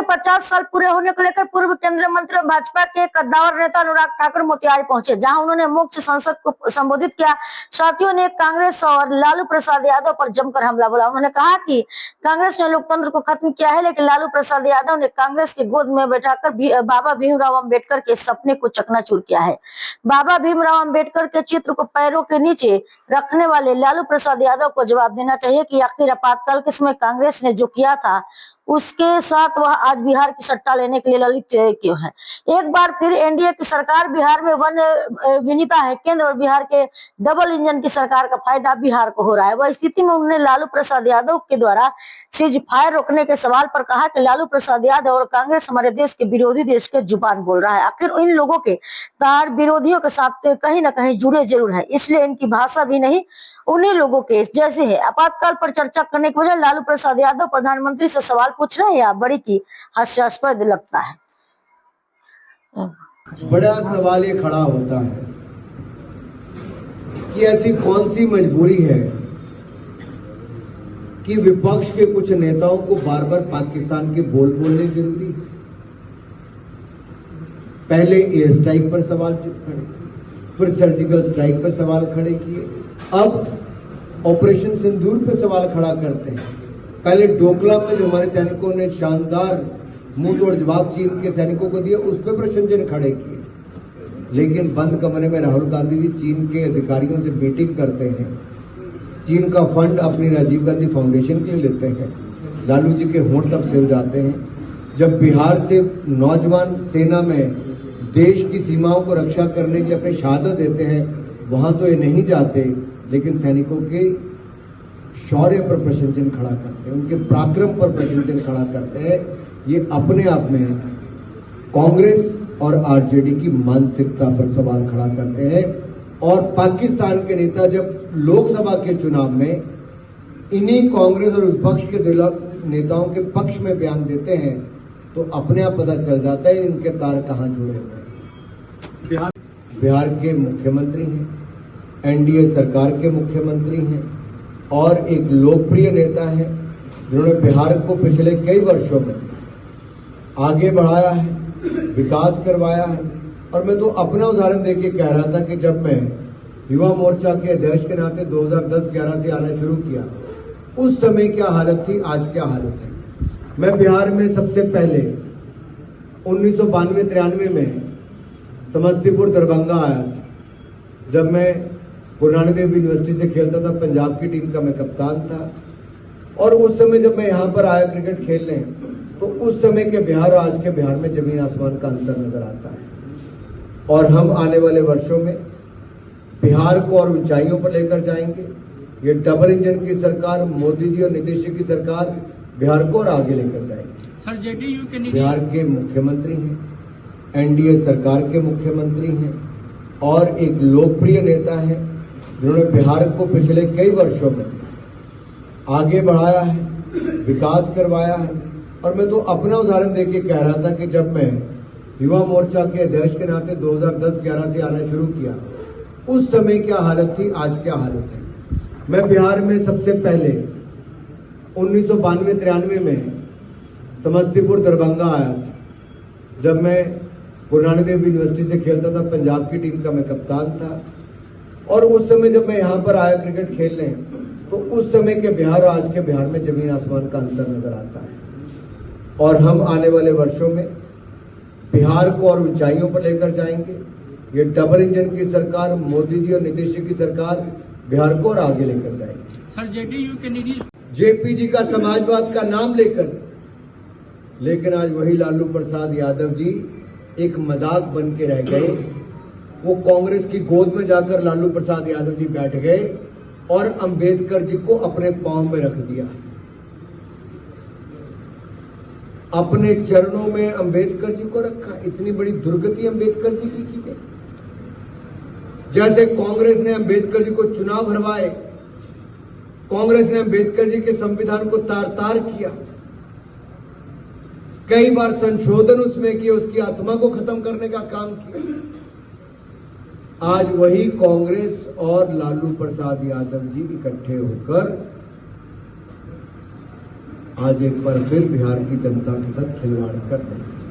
50 साल पूरे होने को लेकर पूर्व केंद्रीय मंत्री और भाजपा के कद्दावर नेता अनुराग ठाकुर मोतिहारी पहुंचे, जहां उन्होंने मुख्य संसद को संबोधित किया। साथियों ने कांग्रेस और लालू प्रसाद यादव पर जमकर हमला बोला। उन्होंने कहा कि कांग्रेस ने लोकतंत्र को खत्म किया है, लेकिन लालू प्रसाद यादव ने कांग्रेस की गोद में बैठाकर बाबा भीमराव अम्बेडकर के सपने को चकनाचूर किया है। बाबा भीमराव अम्बेडकर के चित्र को पैरों के नीचे रखने वाले लालू प्रसाद यादव को जवाब देना चाहिए कि आखिर आपातकाल के समय कांग्रेस ने जो किया था उसके साथ वह आज बिहार की सट्टा लेने के लिए ललित क्यों है। एक बार फिर एनडीए की सरकार बिहार में वन विनीता है। केंद्र और बिहार के डबल इंजन की सरकार का फायदा बिहार को हो रहा है। वह स्थिति में उन्होंने लालू प्रसाद यादव के द्वारा सीज फायर रोकने के सवाल पर कहा कि लालू प्रसाद यादव और कांग्रेस हमारे देश के विरोधी देश के जुबान बोल रहा है। आखिर इन लोगों के तार विरोधियों के साथ कहीं ना कहीं जुड़े जरूर है, इसलिए इनकी भाषा भी नहीं उन्हीं लोगों के जैसे है। आपातकाल पर चर्चा करने के बजाय लालू प्रसाद यादव प्रधानमंत्री से सवाल पूछ रहे हैं, या बड़ी की हास्यास्पद लगता है। बड़ा सवाल ये खड़ा होता है कि ऐसी कौन सी मजबूरी है कि विपक्ष के कुछ नेताओं को बार बार पाकिस्तान के बोल बोलने जरूरी है। पहले एयर स्ट्राइक पर सवाल खड़े, फिर सर्जिकल स्ट्राइक पर सवाल खड़े किए, अब ऑपरेशन सिंदूर पे सवाल खड़ा करते हैं। पहले डोकलाम में जो हमारे सैनिकों ने शानदार मुंह तोड़ जवाब चीन के सैनिकों को दिया, उस पर प्रश्न चिन्ह खड़े किए। लेकिन बंद कमरे में राहुल गांधी जी चीन के अधिकारियों से मीटिंग करते हैं, चीन का फंड अपनी राजीव गांधी फाउंडेशन के लिए लेते हैं। लालू जी के होंठ तब सिल जाते हैं जब बिहार से नौजवान सेना में देश की सीमाओं को रक्षा करने के लिए अपनी शहादत देते हैं। वहां तो ये नहीं जाते, लेकिन सैनिकों के शौर्य पर प्रश्न चिन्ह खड़ा करते हैं, उनके पराक्रम पर प्रश्न चिन्ह खड़ा करते हैं। ये अपने आप में कांग्रेस और आरजेडी की मानसिकता पर सवाल खड़ा करते हैं। और पाकिस्तान के नेता जब लोकसभा के चुनाव में इन्हीं कांग्रेस और विपक्ष के नेताओं के पक्ष में बयान देते हैं, तो अपने आप पता चल जाता है इनके तार कहां जुड़े हुए हैं। बिहार के मुख्यमंत्री हैं, एनडीए सरकार के मुख्यमंत्री हैं और एक लोकप्रिय नेता हैं जिन्होंने बिहार को पिछले कई वर्षों में आगे बढ़ाया है, विकास करवाया है। और मैं तो अपना उदाहरण देके कह रहा था कि जब मैं युवा मोर्चा के अध्यक्ष के नाते 2010-11 से आना शुरू किया, उस समय क्या हालत थी, आज क्या हालत है। मैं बिहार में सबसे पहले 1992-93 में समस्तीपुर दरभंगा आया था। जब मैं गुरु नानक देव यूनिवर्सिटी से खेलता था, पंजाब की टीम का मैं कप्तान था। और उस समय जब मैं यहाँ पर आया क्रिकेट खेलने, तो उस समय के बिहार और आज के बिहार में जमीन आसमान का अंतर नजर आता है। और हम आने वाले वर्षों में बिहार को और ऊंचाइयों पर लेकर जाएंगे। ये डबल इंजन की सरकार, मोदी जी और नीतीश जी की सरकार बिहार को और आगे लेकर जाएगी। सर, जेडीयू के बिहार के मुख्यमंत्री हैं, एनडीए सरकार के मुख्यमंत्री हैं और एक लोकप्रिय नेता हैं जिन्होंने बिहार को पिछले कई वर्षों में आगे बढ़ाया है, विकास करवाया है। और मैं तो अपना उदाहरण देके कह रहा था कि जब मैं युवा मोर्चा के अध्यक्ष के नाते 2010-11 से आना शुरू किया, उस समय क्या हालत थी, आज क्या हालत है। मैं बिहार में सबसे पहले 1992-93 में समस्तीपुर दरभंगा आया था। जब मैं गुरु नानक देव यूनिवर्सिटी से खेलता था, पंजाब की टीम का मैं कप्तान था। और उस समय जब मैं यहाँ पर आया क्रिकेट खेलने, तो उस समय के बिहार और आज के बिहार में जमीन आसमान का अंतर नजर आता है। और हम आने वाले वर्षों में बिहार को और ऊंचाइयों पर लेकर जाएंगे। ये डबल इंजन की सरकार, मोदी जी और नीतीश जी की सरकार बिहार को और आगे लेकर जाएगी। सर, जेडीयू के नीतीश जेपी जी का समाजवाद का नाम लेकर, लेकिन आज वही लालू प्रसाद यादव जी एक मजाक बन के रह गए। वो कांग्रेस की गोद में जाकर लालू प्रसाद यादव जी बैठ गए और अंबेडकर जी को अपने पांव में रख दिया। अपने चरणों में अंबेडकर जी को रखा। इतनी बड़ी दुर्गति अंबेडकर जी की गई। जैसे कांग्रेस ने अंबेडकर जी को चुनाव हरवाए, कांग्रेस ने अंबेडकर जी के संविधान को तार-तार किया, कई बार संशोधन उसमें किए, उसकी आत्मा को खत्म करने का काम किया। आज वही कांग्रेस और लालू प्रसाद यादव जी इकट्ठे होकर आज एक बार फिर बिहार की जनता के साथ खिलवाड़ कर रहे हैं।